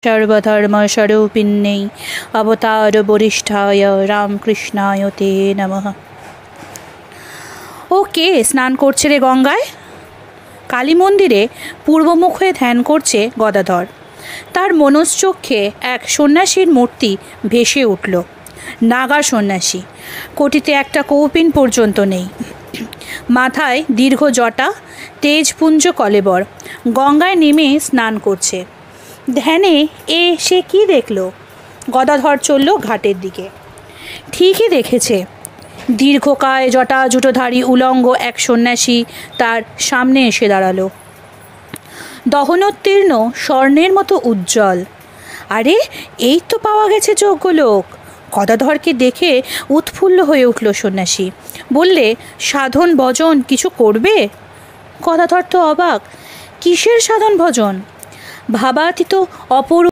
सर्वधर्मस्वरूपिण्यै अवतार रामकृष्णाय ते नमः। ও কে স্নান করছে রে গঙ্গায়? কালী মন্দিরে পূর্বমুখ হয়ে ধ্যান করছে গদাধর। তার মনশ্চক্ষে এক সন্ন্যাসীর মূর্তি ভেসে উঠল। নাগা সন্ন্যাসী, কোটিতে একটা কৌপিন পর্যন্ত নেই, মাথায় দীর্ঘ জটা, তেজপুঞ্জ কলেবর, গঙ্গায় নেমে স্নান করছে। ধ্যানে সে কি দেখল? গদাধর চলল ঘাটের দিকে। ঠিকই দেখেছে, দীর্ঘকায় জটা জুটোধারী উলঙ্গ এক সন্ন্যাসী তার সামনে এসে দাঁড়ালো, দহনোত্তীর্ণ স্বর্ণের মতো উজ্জ্বল। আরে এই তো পাওয়া গেছে যোগ্য লোক। গদাধরকে দেখে উৎফুল্ল হয়ে উঠল সন্ন্যাসী। বললে, সাধন ভজন কিছু করবে? গদাধর তো অবাক। কিসের সাধন ভজন? ভাবাতীত অপরূপ